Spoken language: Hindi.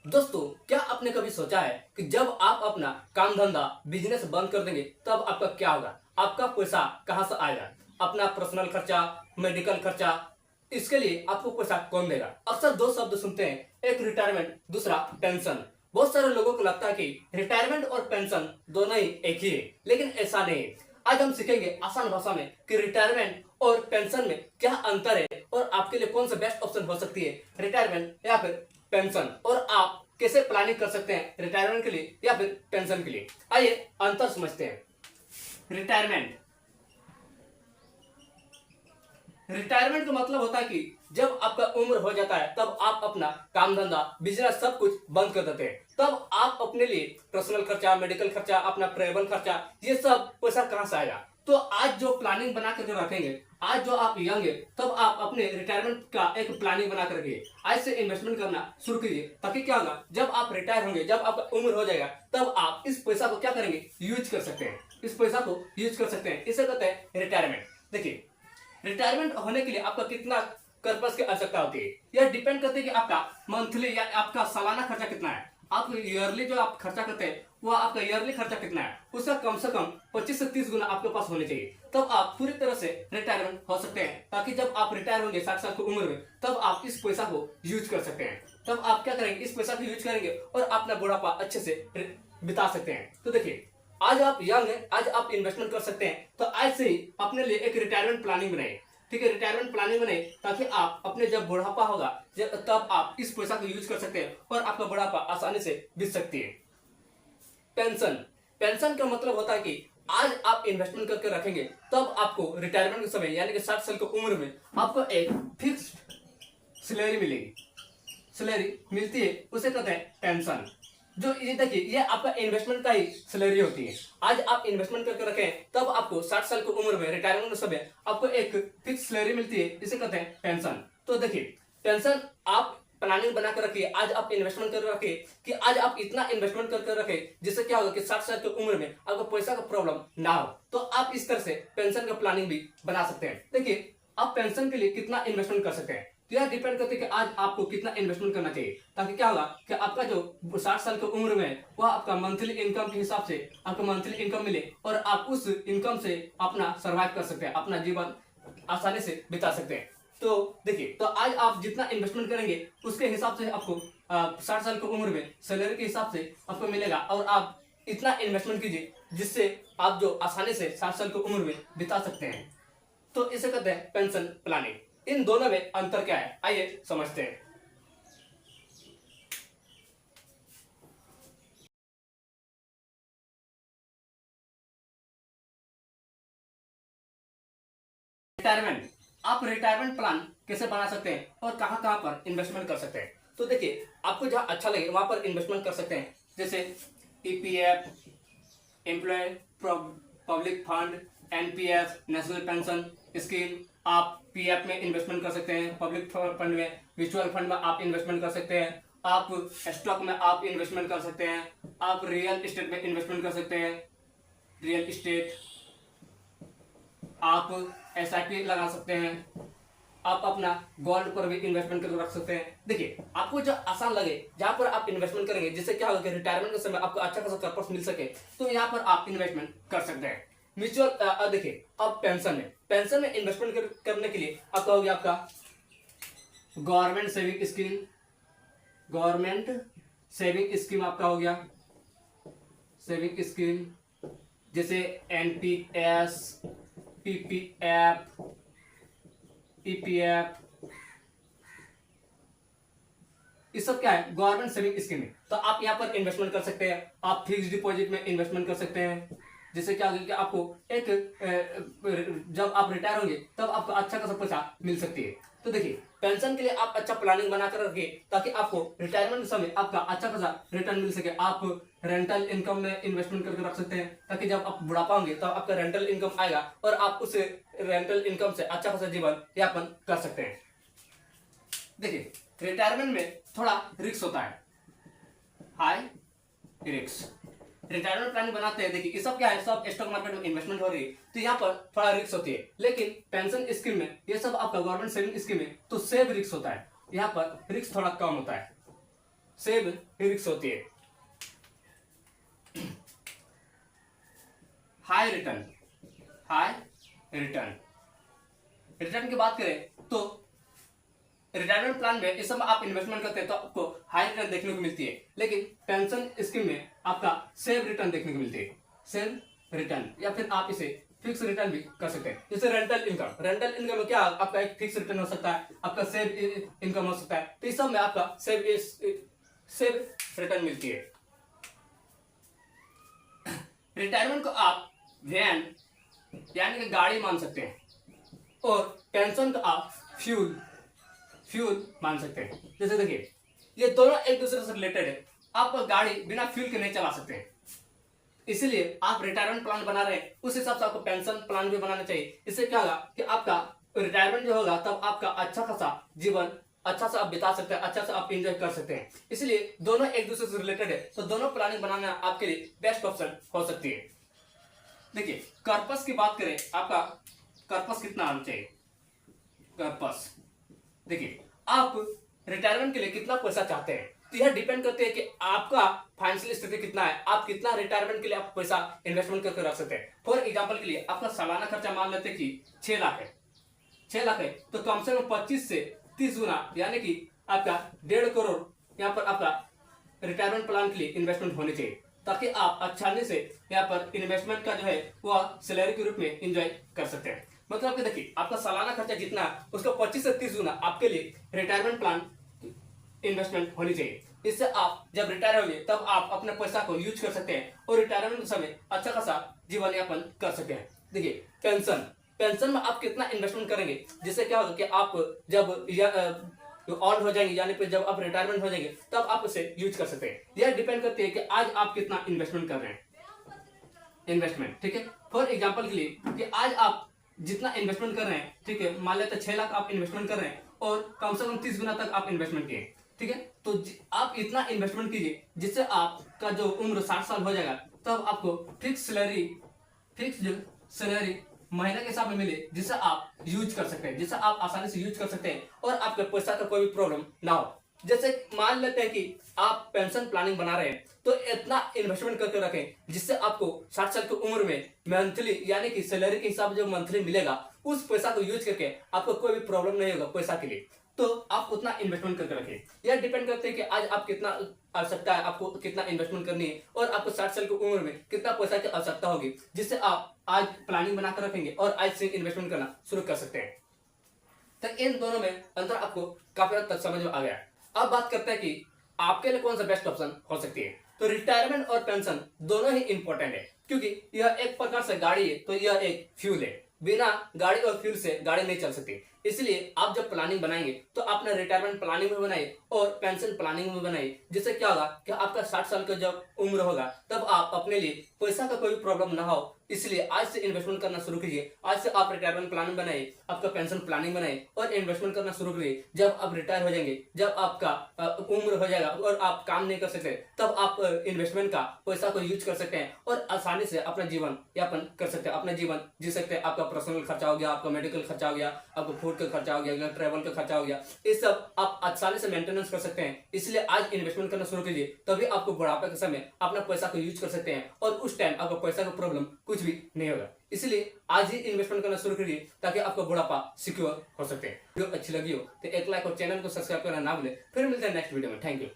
दोस्तों, क्या आपने कभी सोचा है कि जब आप अपना काम धंधा बिजनेस बंद कर देंगे तब आपका क्या होगा? आपका पैसा कहाँ से आएगा? अपना पर्सनल खर्चा, मेडिकल खर्चा, इसके लिए आपको पैसा कौन देगा? अक्सर दो शब्द सुनते हैं, एक रिटायरमेंट, दूसरा पेंशन। बहुत सारे लोगों को लगता है कि रिटायरमेंट और पेंशन दोनों ही एक ही है, लेकिन ऐसा नहीं है। आज हम सीखेंगे आसान भाषा में कि रिटायरमेंट और पेंशन में क्या अंतर है और आपके लिए कौन सा बेस्ट ऑप्शन हो सकती है, रिटायरमेंट या फिर पेंशन, और आप कैसे प्लानिंग कर सकते हैं रिटायरमेंट के लिए या फिर पेंशन के लिए। आइए अंतर समझते हैं। रिटायरमेंट रिटायरमेंट का मतलब होता है कि जब आपका उम्र हो जाता है तब आप अपना काम धंधा बिजनेस सब कुछ बंद कर देते हैं। तब आप अपने लिए पर्सनल खर्चा, मेडिकल खर्चा, अपना ट्रेवल खर्चा, ये सब पैसा कहां से आएगा? तो आज जो प्लानिंग बना करके रखेंगे, आज जो आप यंग है तब आप अपने रिटायरमेंट का एक प्लानिंग बना कर रखिए। आज से इन्वेस्टमेंट करना शुरू कीजिए, ताकि क्या होगा, जब आप रिटायर होंगे, जब आपका उम्र हो जाएगा, तब आप इस पैसा को क्या करेंगे, यूज कर सकते हैं। इस पैसा को यूज कर सकते हैं, इसे कहते हैं रिटायरमेंट। देखिए, रिटायरमेंट होने के लिए आपका कितना कर्पस की आवश्यकता होती है, यह डिपेंड करती है कि आपका मंथली या आपका सालाना खर्चा कितना है। आप ईयरली जो आप खर्चा करते हैं वो आपका ईयरली खर्चा कितना है, उसका कम से कम 25 से 30 गुना आपके पास होने चाहिए। तब आप पूरी तरह से रिटायरमेंट हो सकते हैं, ताकि जब आप रिटायर होंगे 60 साल की उम्र में, तब आप इस पैसा को यूज कर सकते हैं। तब आप क्या करेंगे, इस पैसा को यूज करेंगे और अपना बुढ़ापा अच्छे से बिता सकते हैं। तो देखिए, आज आप यंग हैं, आज आप इन्वेस्टमेंट कर सकते हैं, तो आज से ही अपने लिए एक रिटायरमेंट प्लानिंग बनाए। ठीक है, रिटायरमेंट प्लानिंग बनाए, ताकि आप अपने जब बुढ़ापा होगा तब आप इस पैसा को यूज कर सकते हैं और आपका बुढ़ापा आसानी से बीत सकती है। पेंशन पेंशन का मतलब होता है कि आज आप इन्वेस्टमेंट करके रखेंगे, तब आपको रिटायरमेंट के समय यानी कि 60 साल की उम्र में आपको एक फिक्स्ड सैलरी मिलेगी। सैलरी मिलती है, उसे कहते हैं पेंशन। जो ये देखिए, ये आपका इन्वेस्टमेंट का ही सैलरी होती है। आज आप इन्वेस्टमेंट करके रखें, तब आपको 60 साल की उम्र में रिटायरमेंट के समय आपको एक फिक्स सैलरी मिलती है, इसे कहते हैं पेंशन। तो देखिए, पेंशन आप प्लानिंग बना कर रखिए, आज आप इन्वेस्टमेंट करके रखिए कि आज आप इतना इन्वेस्टमेंट करके रखें जिससे क्या होगा कि 60 साल की उम्र में आपको पैसा का प्रॉब्लम ना हो। तो आप इस तरह से पेंशन का प्लानिंग भी बना सकते हैं। देखिए, आप पेंशन के लिए कितना इन्वेस्टमेंट कर सकते हैं, तो यह डिपेंड करते हैं कि आज आपको कितना इन्वेस्टमेंट करना चाहिए, ताकि क्या होगा कि आपका जो 60 साल की उम्र में वह आपका मंथली इनकम के हिसाब से आपको मंथली इनकम मिले और आप उस इनकम से अपना सर्वाइव कर सकते हैं, अपना जीवन आसानी से बिता सकते हैं। तो देखिए, तो आज आप जितना इन्वेस्टमेंट करेंगे उसके हिसाब से आपको 60 साल की उम्र में सैलरी के हिसाब से आपको मिलेगा, और आप इतना इन्वेस्टमेंट कीजिए जिससे आप जो आसानी से 60 साल की उम्र में बिता सकते हैं। तो इसे कहते हैं पेंशन प्लानिंग। इन दोनों में अंतर क्या है, आइए समझते हैं। रिटायरमेंट आप रिटायरमेंट प्लान कैसे बना सकते हैं और कहां कहां पर इन्वेस्टमेंट कर सकते हैं? तो देखिए, आपको जहां अच्छा लगे वहां पर इन्वेस्टमेंट कर सकते हैं, जैसे EPF, employ public fund, NPS, national pension scheme. आप पीएफ में इन्वेस्टमेंट कर सकते हैं, पब्लिक फंड में, म्यूचुअल फंड में आप इन्वेस्टमेंट कर सकते हैं, आप स्टॉक में आप इन्वेस्टमेंट कर सकते हैं, आप रियल एस्टेट में इन्वेस्टमेंट कर सकते हैं, रियल एस्टेट। आप एसआईपी लगा सकते हैं, आप अपना गोल्ड पर भी इन्वेस्टमेंट करके रख सकते हैं। देखिए, आपको जो आसान लगे जहां पर आप इन्वेस्टमेंट करेंगे, जिससे क्या होगा कि रिटायरमेंट के समय आपको अच्छा खासा कर्पस मिल सके, तो यहाँ पर आप इन्वेस्टमेंट कर सकते हैं। म्यूचुअल देखिए, अब पेंशन में इन्वेस्टमेंट करने के लिए आपका हो गया आपका government saving scheme. Government saving scheme आपका हो गया सेविंग स्कीम, जैसे एनपीएस, पीपीएफ, ईपीएफ, ये सब क्या है, गवर्नमेंट सेविंग स्कीम है। तो आप यहाँ पर इन्वेस्टमेंट कर सकते हैं, आप फिक्स डिपॉजिट में इन्वेस्टमेंट कर सकते हैं, जिससे क्या होगा कि आपको एक जब आप रिटायर होंगे तब आपको अच्छा खासा पैसा मिल सकती है। तो देखिए, पेंशन के लिए आप अच्छा प्लानिंग बनाकर रखिए, ताकि आपको रिटायरमेंट समय आपका अच्छा खासा रिटर्न मिल सके। आप रेंटल इनकम में इन्वेस्टमेंट करके रख सकते हैं, ताकि जब आप बुढ़ापा होंगे तब आपका रेंटल इनकम आएगा और आप उस रेंटल इनकम से अच्छा खासा जीवन यापन कर सकते हैं। देखिए, रिटायरमेंट में थोड़ा रिस्क होता है, हाई रिस्क। रिटायरमेंट प्लान बनाते हैं, देखिए ये सब क्या है, सब स्टॉक मार्केट में इन्वेस्टमेंट हो रही है, तो यहाँ पर थोड़ा रिस्क होती है। लेकिन पेंशन स्कीम में ये सब आपका गवर्नमेंट सेविंग स्कीम है, तो सेव रिस्क होता है, यहाँ पर रिस्क थोड़ा कम होता है। सेव रिस्क होती है। High return, high return, return की बात करें तो रिटायरमेंट प्लान में इस समय आप इन्वेस्टमेंट करते हैं तो आपको हाई रिटर्न देखने को मिलती है, लेकिन पेंशन स्कीम में आपका सेव रिटर्न देखने को मिलती है। सेव रिटर्न, या फिर आप इसे फिक्स रिटर्न भी कर सकते हैं। जैसे रेंटल इनकम, रेंटल इनकम में क्या आपका एक फिक्स रिटर्न हो सकता है, आपका सेव इनकम हो सकता है, तो इस सब में आपका सेव रिटर्न मिलती है। रिटायरमेंट को आप वैन यानी कि गाड़ी मान सकते हैं, और पेंशन को आप फ्यूल मान सकते हैं। जैसे देखिए, ये दोनों एक दूसरे से रिलेटेड है। आप गाड़ी बिना फ्यूल के नहीं चला सकते हैं, इसलिए आप रिटायरमेंट प्लान बना रहे हैं, उस हिसाब से आपको पेंशन प्लान भी बनाना चाहिए। इससे क्या होगा कि आपका रिटायरमेंट जो होगा तब आपका अच्छा खासा जीवन अच्छा से आप बिता सकते हैं, अच्छा से आप एंजॉय कर सकते हैं। इसलिए दोनों एक दूसरे से रिलेटेड है, तो दोनों प्लानिंग बनाना आपके लिए बेस्ट ऑप्शन हो सकती है। देखिए, कर्पस की बात करें, आपका कर्पस कितना आना चाहिए। कर्पस देखिए, आप रिटायरमेंट के लिए कितना पैसा चाहते हैं, तो यह डिपेंड करते हैं कि आपका फाइनेंशियल स्थिति कितना है, आप कितना रिटायरमेंट के लिए आप पैसा इन्वेस्टमेंट करके रख सकते हैं। फॉर एग्जांपल के लिए आपका सालाना खर्चा मान लेते हैं कि 6 लाख है, 6 लाख है, तो कम से कम 25 से 30 गुना यानी कि आपका 1.5 करोड़ यहाँ पर आपका रिटायरमेंट प्लान के लिए इन्वेस्टमेंट होनी चाहिए, ताकि आप आसानी से यहाँ पर इन्वेस्टमेंट का जो है वह सैलरी के रूप में एंजॉय कर सकते हैं। मतलब कि देखिए, आपका सालाना खर्चा जितना है उसका 25 से 30 गुना आपके लिए रिटायरमेंट प्लान इन्वेस्टमेंट होनी चाहिए। इससे आप जब रिटायर होंगे तब आप अपने पैसा को यूज कर सकते हैं और रिटायरमेंट के समय अच्छा खासा जीवन यापन कर सकते हैं। देखिए, पेंशन में आप कितना इन्वेस्टमेंट करेंगे, जिससे क्या होगा कि आप जब ऑन हो जाएंगे, यानी कि जब आप रिटायरमेंट हो जाएंगे तब आप उसे यूज कर सकते हैं। यह डिपेंड करती है कि आज आप कितना इन्वेस्टमेंट कर रहे हैं। इन्वेस्टमेंट, ठीक है, फॉर एग्जांपल के लिए कि आज आप जितना इन्वेस्टमेंट कर रहे हैं, ठीक है, मान लेते 6 लाख आप इन्वेस्टमेंट कर रहे हैं और कम से कम 30 गुना तक आप इन्वेस्टमेंट किए, ठीक है, तो आप इतना इन्वेस्टमेंट कीजिए जिससे आपका जो उम्र 60 साल हो जाएगा तब आपको फिक्स सैलरी महीने के हिसाब में मिले, जिससे आप यूज कर सकते हैं, जिससे आप आसानी से यूज कर सकते हैं और आपके पैसा का कोई भी प्रॉब्लम ना हो। जैसे मान लेते हैं कि आप पेंशन प्लानिंग बना रहे हैं, तो इतना इन्वेस्टमेंट करके रखें जिससे आपको 60 साल की उम्र में मंथली यानी कि सैलरी के हिसाब से जो मंथली मिलेगा उस पैसा को यूज करके आपको कोई भी प्रॉब्लम नहीं होगा पैसा के लिए, तो आप उतना इन्वेस्टमेंट करके रखें। यह डिपेंड करते हैं कि आज आप कितना आवश्यकता है, आपको कितना इन्वेस्टमेंट करनी है और आपको 60 साल की उम्र में कितना पैसा की आवश्यकता होगी, जिससे आप आज प्लानिंग बनाकर रखेंगे और आज से इन्वेस्टमेंट करना शुरू कर सकते हैं। तो इन दोनों में अंतर आपको काफी हद तक समझ में आ गया। अब बात करते हैं कि आपके लिए कौन सा बेस्ट ऑप्शन हो सकती है। तो रिटायरमेंट और पेंशन दोनों ही इंपॉर्टेंट है, क्योंकि यह एक प्रकार से गाड़ी है तो यह एक फ्यूल है। बिना गाड़ी और फ्यूल से गाड़ी नहीं चल सकती। इसलिए आप जब प्लानिंग बनाएंगे तो अपना रिटायरमेंट प्लानिंग में बनाइए और पेंशन प्लानिंग में बनाइए, जिससे क्या होगा कि आपका 60 साल का जब उम्र होगा तब आप अपने लिए पैसा का कोई प्रॉब्लम ना हो। इसलिए आज से इन्वेस्टमेंट करना शुरू कीजिए। आज से आप रिटायरमेंट प्लानिंग बनाइए, आपका पेंशन प्लानिंग बनाइए और इन्वेस्टमेंट करना शुरू करिए। जब आप रिटायर हो जाएंगे, जब आपका उम्र हो जाएगा और आप काम नहीं कर सकते, तब आप इन्वेस्टमेंट का पैसा को यूज कर सकते हैं और आसानी से अपना जीवन यापन कर सकते हैं, अपना जीवन जी सकते हैं। आपका पर्सनल खर्चा हो गया, आपका मेडिकल खर्चा हो गया, आपका फूड का खर्चा हो गया, ट्रैवल का खर्चा हो गया, ये सब आप आसानी से मेंटेनेंस कर सकते हैं। इसलिए आज इन्वेस्टमेंट करना शुरू कीजिए, तभी आपको बुढ़ापे के समय अपना पैसा को यूज कर सकते हैं और उस टाइम आपको पैसा का प्रॉब्लम कुछ भी नहीं होगा। इसलिए आज ही इन्वेस्टमेंट करना शुरू करिए ताकि आपका बुढ़ापा सिक्योर हो सकते हैं। वीडियो अच्छी लगी हो तो एक लाइक और चैनल को सब्सक्राइब करना ना भूलें। फिर मिलते हैं नेक्स्ट वीडियो में। Thank you.